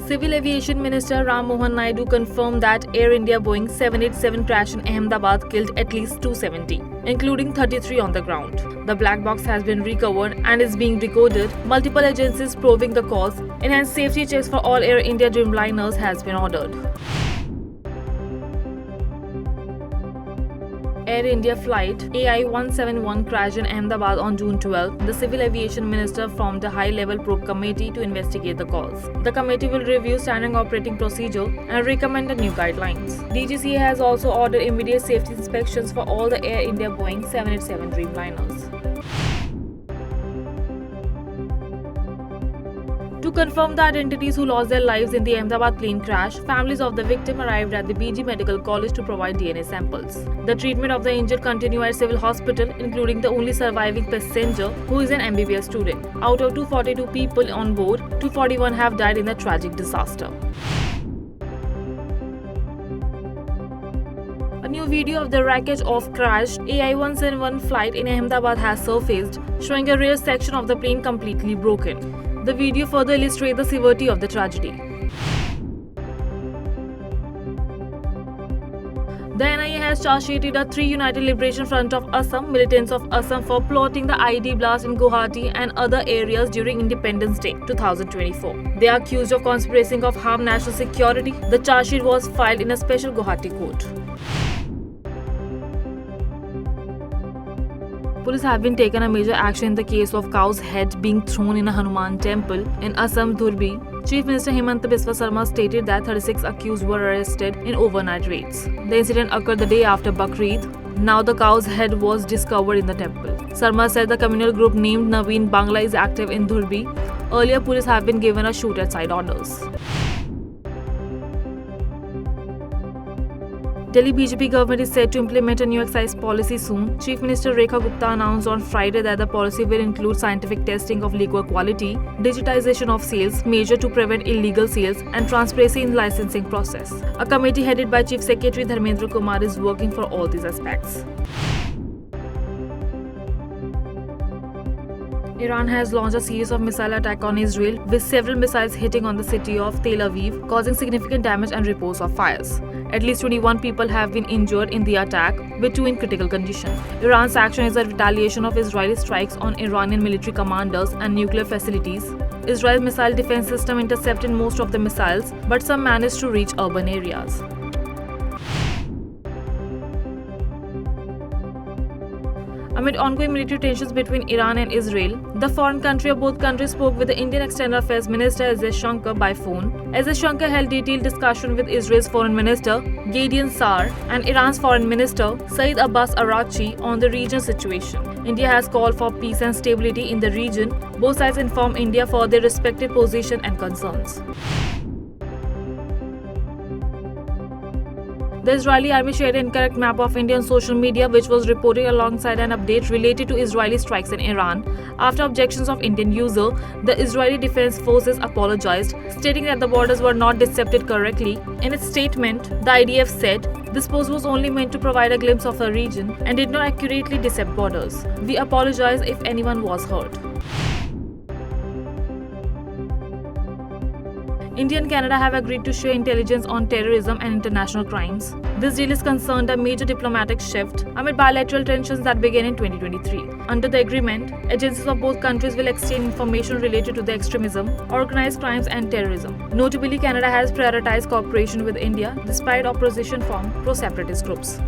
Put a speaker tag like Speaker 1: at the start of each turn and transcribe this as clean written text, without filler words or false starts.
Speaker 1: Civil Aviation Minister Ram Mohan Naidu confirmed that Air India Boeing 787 crash in Ahmedabad killed at least 270, including 33 on the ground. The black box has been recovered and is being decoded. Multiple agencies probing the cause. Enhanced safety checks for all Air India Dreamliners has been ordered. Air India flight AI-171 crashed in Ahmedabad on June 12. The Civil Aviation Minister formed a high-level probe committee to investigate the cause. The committee will review standard operating procedure and recommend new guidelines. DGCA has also ordered immediate safety inspections for all the Air India Boeing 787 Dreamliners. To confirm the identities who lost their lives in the Ahmedabad plane crash, families of the victim arrived at the BG Medical College to provide DNA samples. The treatment of the injured continued at civil hospital, including the only surviving passenger, who is an MBBS student. Out of 242 people on board, 241 have died in the tragic disaster. A new video of the wreckage of crashed AI-171 flight in Ahmedabad has surfaced, showing a rear section of the plane completely broken. The video further illustrates the severity of the tragedy. The NIA has charged sheeted a 3 United Liberation Front of Assam militants of Assam for plotting the IED blast in Guwahati and other areas during Independence Day 2024. They are accused of conspiracy of harm national security. The charge sheet was filed in a special Guwahati court. Police have been taken a major action in the case of cow's head being thrown in a Hanuman temple in Assam, Dhurbi. Chief Minister Himanta Biswa Sarma stated that 36 accused were arrested in overnight raids. The incident occurred the day after Bakrid. Now the cow's head was discovered in the temple. Sarma said the communal group named Naveen Bangla is active in Dhurbi. Earlier, police have been given a shoot-at-sight orders. Delhi BJP government is set to implement a new excise policy soon. Chief Minister Rekha Gupta announced on Friday that the policy will include scientific testing of liquor quality, digitization of sales, measures to prevent illegal sales, and transparency in licensing process. A committee headed by Chief Secretary Dharmendra Kumar is working for all these aspects. Iran has launched a series of missile attacks on Israel, with several missiles hitting on the city of Tel Aviv, causing significant damage and reports of fires. At least 21 people have been injured in the attack, with 2 in critical condition. Iran's action is a retaliation of Israeli strikes on Iranian military commanders and nuclear facilities. Israel's missile defense system intercepted most of the missiles, but some managed to reach urban areas. Amid ongoing military tensions between Iran and Israel, the foreign country of both countries spoke with the Indian External Affairs Minister S. Jaishankar by phone. S. Jaishankar held detailed discussion with Israel's Foreign Minister Gideon Sa'ar and Iran's Foreign Minister Saeed Abbas Araghchi on the region's situation. India has called for peace and stability in the region. Both sides informed India for their respective position and concerns. The Israeli army shared an incorrect map of India on social media, which was reported alongside an update related to Israeli strikes in Iran. After objections of Indian user, the Israeli Defense Forces apologized, stating that the borders were not depicted correctly. In its statement, the IDF said, "This post was only meant to provide a glimpse of a region and did not accurately depict borders. We apologize if anyone was hurt." India and Canada have agreed to share intelligence on terrorism and international crimes. This deal is concerned a major diplomatic shift amid bilateral tensions that began in 2023. Under the agreement, agencies of both countries will exchange information related to the extremism, organized crimes and terrorism. Notably, Canada has prioritized cooperation with India despite opposition from pro-separatist groups.